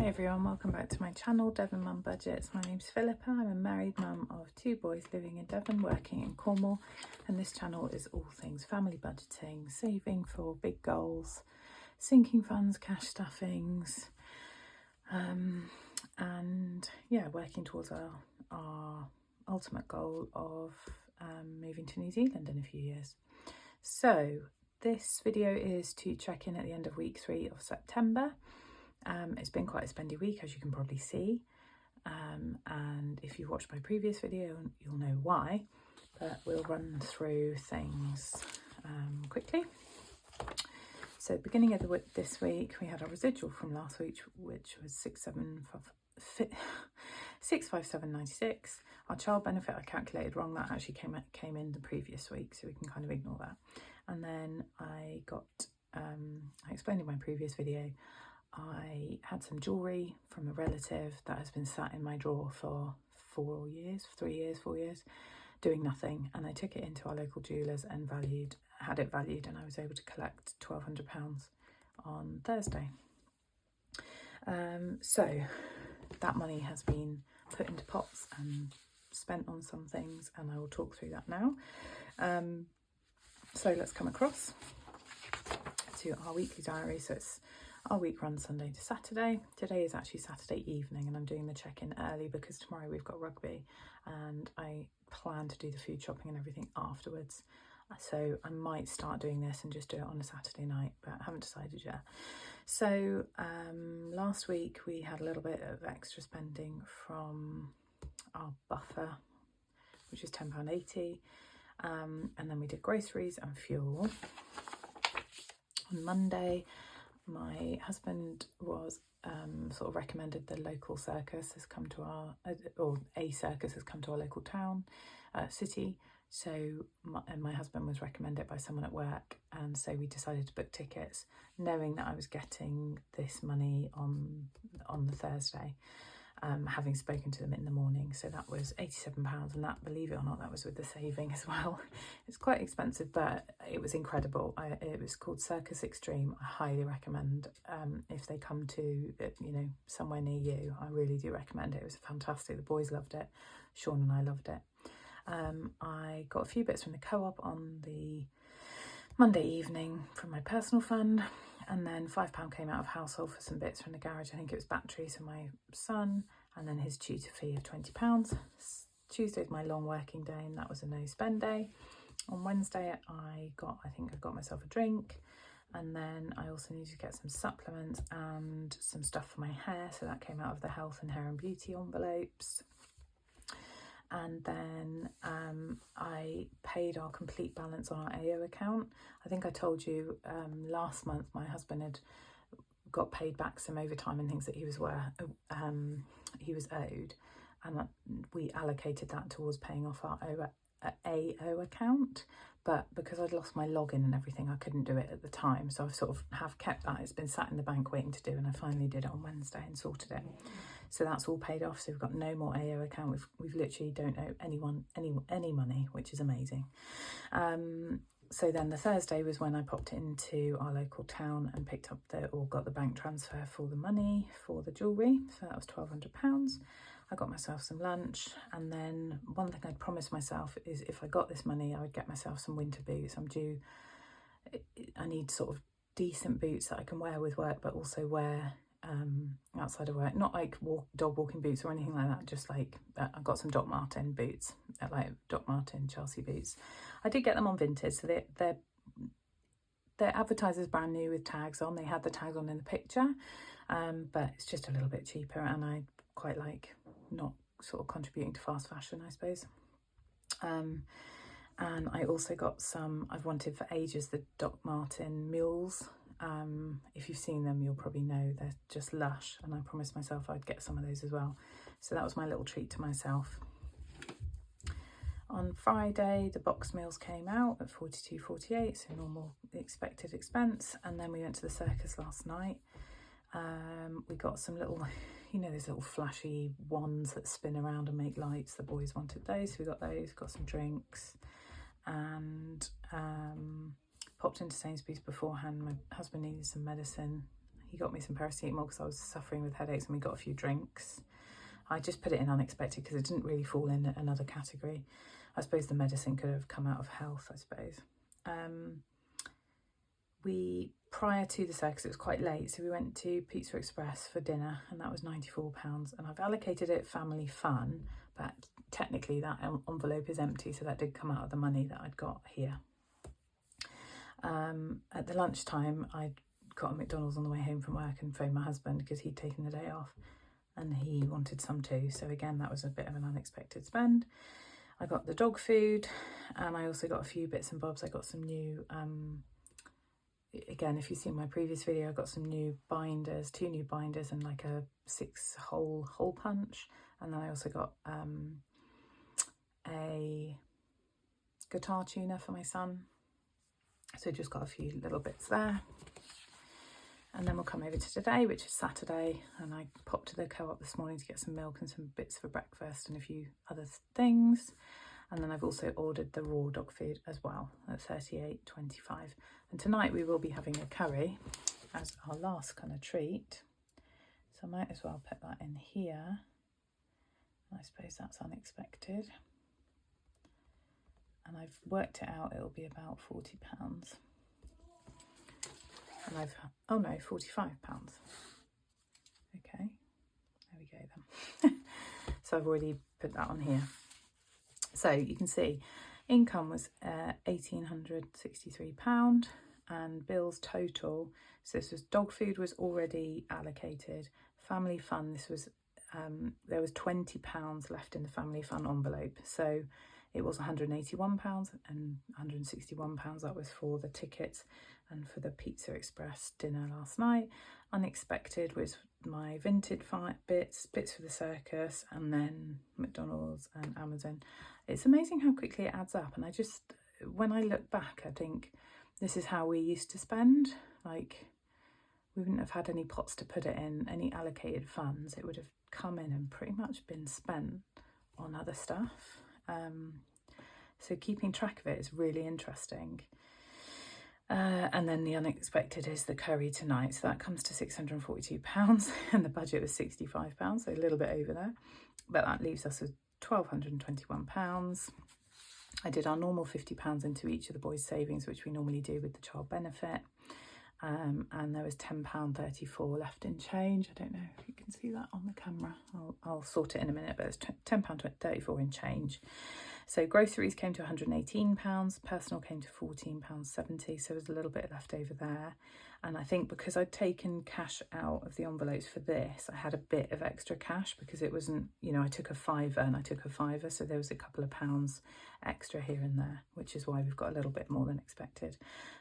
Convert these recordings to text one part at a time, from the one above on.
Hi everyone, welcome back to my channel, Devon Mum Budgets. My name's Philippa. I'm a married mum of 2 boys living in Devon, working in Cornwall, and this channel is all things family budgeting, saving for big goals, sinking funds, cash stuffings, and yeah, working towards our ultimate goal of moving to New Zealand in a few years. So this video is to check in at the end of week 3 of September. It's been quite a spendy week, as you can probably see, and if you watched my previous video you'll know why, but we'll run through things quickly. So beginning of this week we had our residual from last week, which was 657.96. Our child benefit I calculated wrong, that actually came in the previous week, so we can kind of ignore that. And then I explained in my previous video, I had some jewellery from a relative that has been sat in my drawer for 4 years, doing nothing, and I took it into our local jewellers and had it valued, and I was able to collect £1,200 on Thursday. So that money has been put into pots and spent on some things, and I will talk through that now. So let's come across to our weekly diary. So our week runs Sunday to Saturday. Today is actually Saturday evening, and I'm doing the check-in early because tomorrow we've got rugby and I plan to do the food shopping and everything afterwards. So I might start doing this and just do it on a Saturday night, but I haven't decided yet. So last week we had a little bit of extra spending from our buffer, which is £10.80, and then we did groceries and fuel. On Monday, my husband was sort of recommended the local circus has come to a circus has come to our local town, city. So my husband was recommended by someone at work, and so we decided to book tickets, knowing that I was getting this money on the Thursday, having spoken to them in the morning. So that was £87, and that, believe it or not, that was with the saving as well. It's quite expensive, but it was incredible. It was called Circus Extreme. I highly recommend, if they come to somewhere near you, I really do recommend it. It was fantastic. The boys loved it, Sean and I loved it. I got a few bits from the co-op on the Monday evening from my personal fund, and then £5 came out of household for some bits from the garage. I think it was batteries for my son, and then his tutor fee of £20. Tuesday's my long working day, and that was a no spend day. On Wednesday I think I got myself a drink, and then I also needed to get some supplements and some stuff for my hair, so that came out of the health and hair and beauty envelopes. And then I paid our complete balance on our AO account. I think I told you last month my husband had got paid back some overtime and things that he was owed, and we allocated that towards paying off our AO account. But because I'd lost my login and everything, I couldn't do it at the time. So I've sort of kept that. It's been sat in the bank waiting to do, and I finally did it on Wednesday and sorted it. So that's all paid off. So we've got no more AO account. We've literally don't owe anyone any money, which is amazing. So then the Thursday was when I popped into our local town and picked up got the bank transfer for the money for the jewellery. So that was £1,200. I got myself some lunch, and then one thing I'd promised myself is if I got this money, I would get myself some winter boots. I need sort of decent boots that I can wear with work, but also wear outside of work. Not like dog walking boots or anything like that, just like I've got some Doc Martin boots, like Doc Martin Chelsea boots. I did get them on Vinted, so they're advertised as brand new with tags on. They had the tags on in the picture, but it's just a little bit cheaper, and I quite like not sort of contributing to fast fashion, I suppose. And I also got some, I've wanted for ages, the Doc Martin mules. If you've seen them, you'll probably know they're just lush, and I promised myself I'd get some of those as well. So that was my little treat to myself. On Friday, the box meals came out at £42.48, so normal expected expense. And then we went to the circus last night. We got some little, those little flashy wands that spin around and make lights. The boys wanted those, so we got those, got some drinks, and popped into Sainsbury's beforehand. My husband needed some medicine. he got me some paracetamol because I was suffering with headaches, and we got a few drinks. I just put it in unexpected because it didn't really fall in another category. I suppose the medicine could have come out of health, I suppose. Prior to the circus, it was quite late, so we went to Pizza Express for dinner, and that was £94, and I've allocated it family fun, but technically that envelope is empty, so that did come out of the money that I'd got here. At the lunchtime, I got a McDonald's on the way home from work and phoned my husband because he'd taken the day off and he wanted some too, so again that was a bit of an unexpected spend. I got the dog food, and I also got a few bits and bobs. I got some new again, if you've seen my previous video, I got some new binders, 2 new binders and like a 6-hole hole punch. And then I also got a guitar tuner for my son. So just got a few little bits there. And then we'll come over to today, which is Saturday. And I popped to the Co-op this morning to get some milk and some bits for breakfast and a few other things. And then I've also ordered the raw dog food as well at $38.25. And tonight we will be having a curry as our last kind of treat. So I might as well put that in here. I suppose that's unexpected. And I've worked it out, it'll be about £40. And oh no, £45. Okay, there we go then. So I've already put that on here. So you can see income was £1,863 and bills total. So this was dog food was already allocated. Family fun, this was there was £20 left in the family fun envelope. So it was £181 and £161 that was for the tickets and for the Pizza Express dinner last night. Unexpected was my Vinted bits for the circus, and then McDonald's and Amazon. It's amazing how quickly it adds up, and I just, when I look back, I think this is how we used to spend. Like, we wouldn't have had any pots to put it in, any allocated funds. It would have come in and pretty much been spent on other stuff. So keeping track of it is really interesting. And then the unexpected is the curry tonight. So that comes to £642 and the budget was £65, so a little bit over there. But that leaves us with £1,221. I did our normal £50 into each of the boys' savings, which we normally do with the child benefit. And there was £10.34 left in change. I don't know if you can see that on the camera. I'll sort it in a minute, but it's £10.34 in change. So groceries came to £118, personal came to £14.70, so there's a little bit left over there. And I think because I'd taken cash out of the envelopes for this, I had a bit of extra cash because it wasn't, you know, I took a £5 and I took a £5, so there was a couple of pounds extra here and there, which is why we've got a little bit more than expected.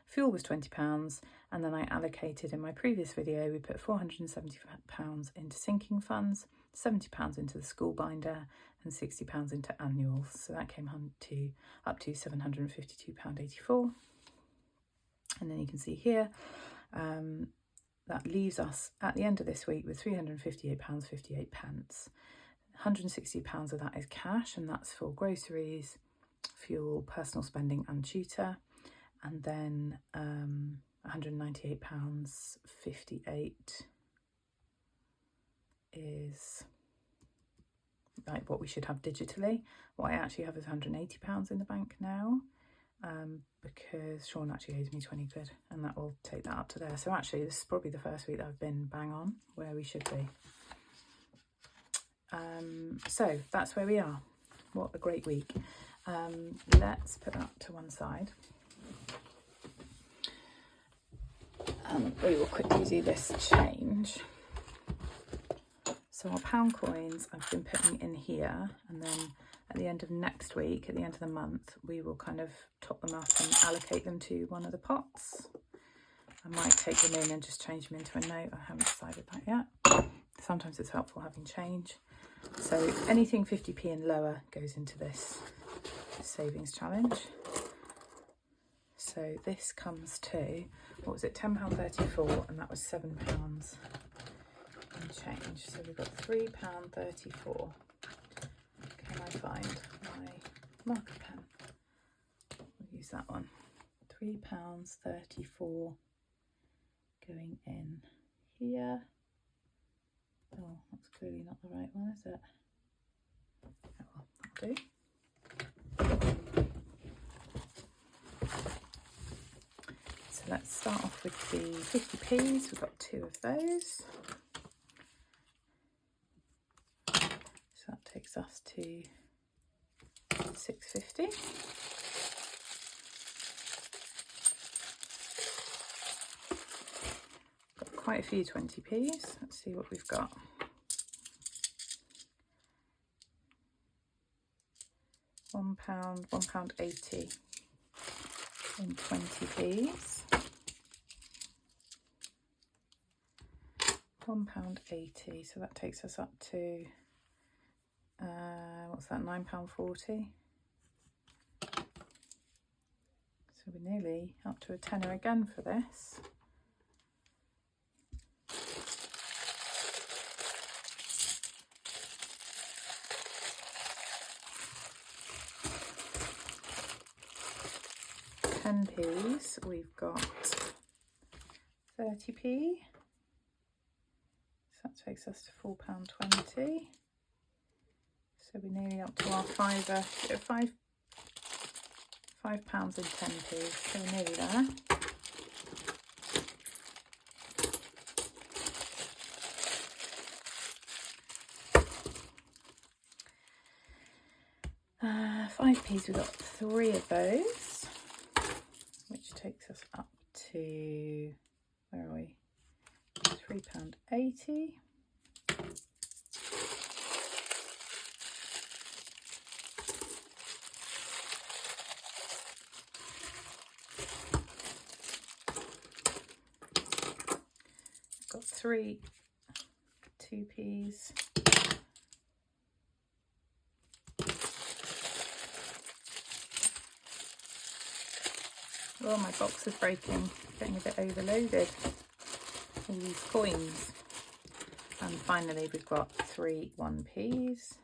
Fuel was £20, and then I allocated in my previous video, we put £470 into sinking funds, £70 into the school binder, and £60 into annuals. So that came up to £752.84. And then you can see here, that leaves us at the end of this week with £358.58. £160 of that is cash, and that's for groceries, fuel, personal spending and tutor. And then £198.58 is like what we should have digitally. What I actually have is £180 in the bank now, because Sean actually owes me 20 quid, and that will take that up to there. So actually this is probably the first week that I've been bang on where we should be. So that's where we are. What a great week. Let's put that to one side. We will quickly do this change. So our pound coins I've been putting in here, and then at the end of next week, at the end of the month, we will kind of top them up and allocate them to one of the pots. I might take them in and just change them into a note. I haven't decided that yet. Sometimes it's helpful having change. So anything 50p and lower goes into this savings challenge. So this comes to, what was it, £10.34, and that was £7 and change. So we've got £3.34. Can I find my marker pen? We'll use that one. £3.34 going in here. Oh, that's clearly not the right one, is it? Oh, well, that'll do. So let's start off with the 50p's. We've got 2 of those. So that takes us to £6.50. Got quite a few 20p's. Let's see what we've got. £1.80 in 20p's. £1.80, so that takes us up to what's that, £9.40. So we're nearly up to a tenner again for this. £10p's, we've got 30p. So that takes us to £4.20. So we're nearly up to our £5 in 10p. So we're nearly there. £5p's, we've got 3 of those, which takes us up to, where are we? £3.80. Got 3 2p's. Oh, my box is breaking, getting a bit overloaded. All these coins. And finally we've got 3 1p's.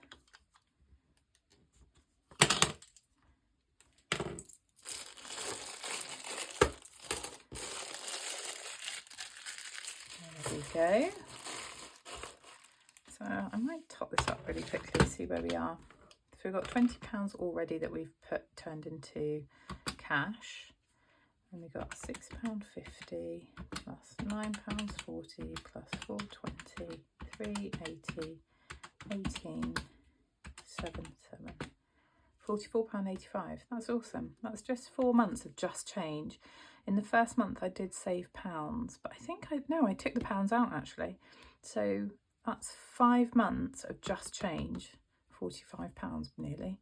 There we go. So I might top this up really quickly, see where we are. So we've got £20 already that we've turned into cash. And we got £6.50 plus £9.40 plus £4.20, £3.80, 18.77, £44.85. That's awesome. That's just 4 months of Just Change. In the first month I did save pounds, but I think I took the pounds out actually. So that's 5 months of Just Change, £45 nearly.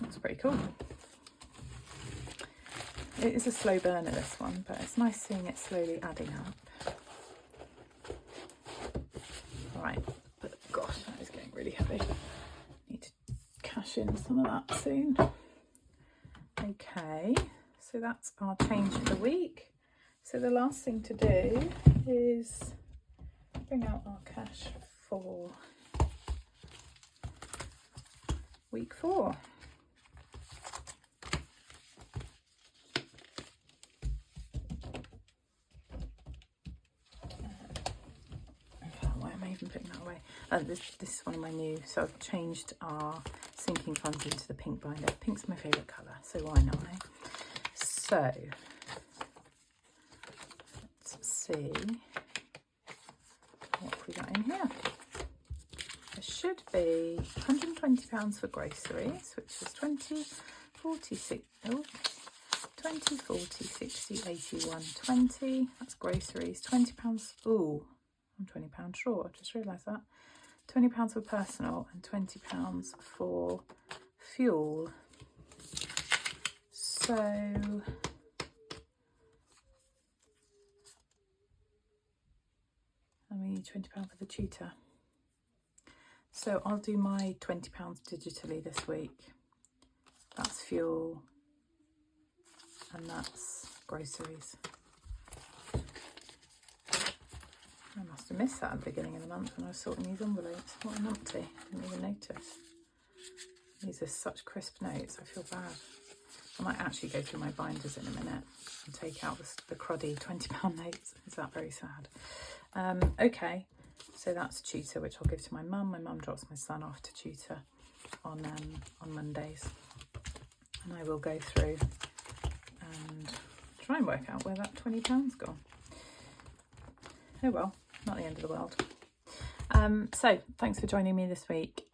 That's pretty cool. It is a slow burner, this one, but it's nice seeing it slowly adding up. All right, but gosh, that is getting really heavy. Need to cash in some of that soon. Okay, so that's our change for the week. So the last thing to do is bring out our cash for week 4. Even putting that away. This is one of my new, so I've changed our sinking funds into the pink binder. Pink's my favourite colour, so why not, eh? So let's see what we got in here. There should be £120 for groceries, which is 20, 40, 60, 81, 20. That's groceries. £20. Ooh, I'm £20 short, I just realised that. £20 for personal and £20 for fuel. So I mean £20 for the tutor. So I'll do my £20 digitally this week. That's fuel and that's groceries. I must have missed that at the beginning of the month when I was sorting these envelopes. What a numpty, didn't even notice. These are such crisp notes, I feel bad. I might actually go through my binders in a minute and take out the cruddy £20 notes. Is that very sad? Okay, so that's tutor, which I'll give to my mum. My mum drops my son off to tutor on Mondays, and I will go through and try and work out where that £20's gone. Oh well, not the end of the world. So thanks for joining me this week.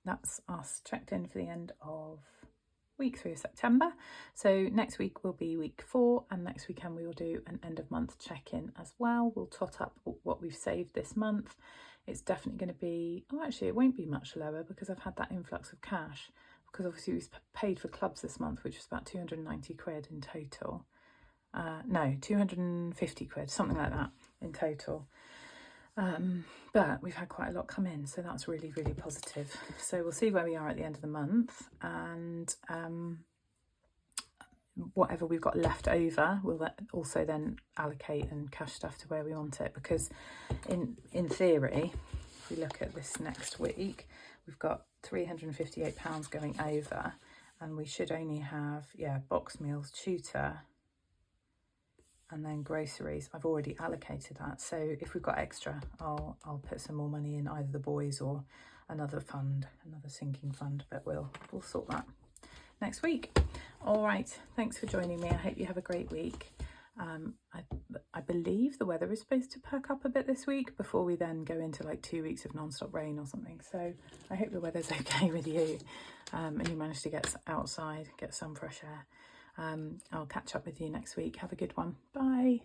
That's us checked in for the end of week 3 of September. So next week will be week 4, and next weekend we will do an end of month check-in as well. We'll tot up what we've saved this month. It's definitely going to be, oh actually it won't be much lower because I've had that influx of cash, because obviously we paid for clubs this month, which was about 290 quid in total. No, 250 quid, something like that in total. But we've had quite a lot come in, so that's really, really positive. So we'll see where we are at the end of the month, and whatever we've got left over, we'll also then allocate and cash stuff to where we want it, because in theory, if we look at this next week, we've got £358 going over, and we should only have, box meals, tutor, and then groceries. I've already allocated that, so if we've got extra, I'll put some more money in either the boys or another fund, another sinking fund, but we'll sort that next week. All right, thanks for joining me. I hope you have a great week. I believe the weather is supposed to perk up a bit this week before we then go into like 2 weeks of non-stop rain or something, so I hope the weather's okay with you, and you manage to get outside, get some fresh air. I'll catch up with you next week. Have a good one. Bye.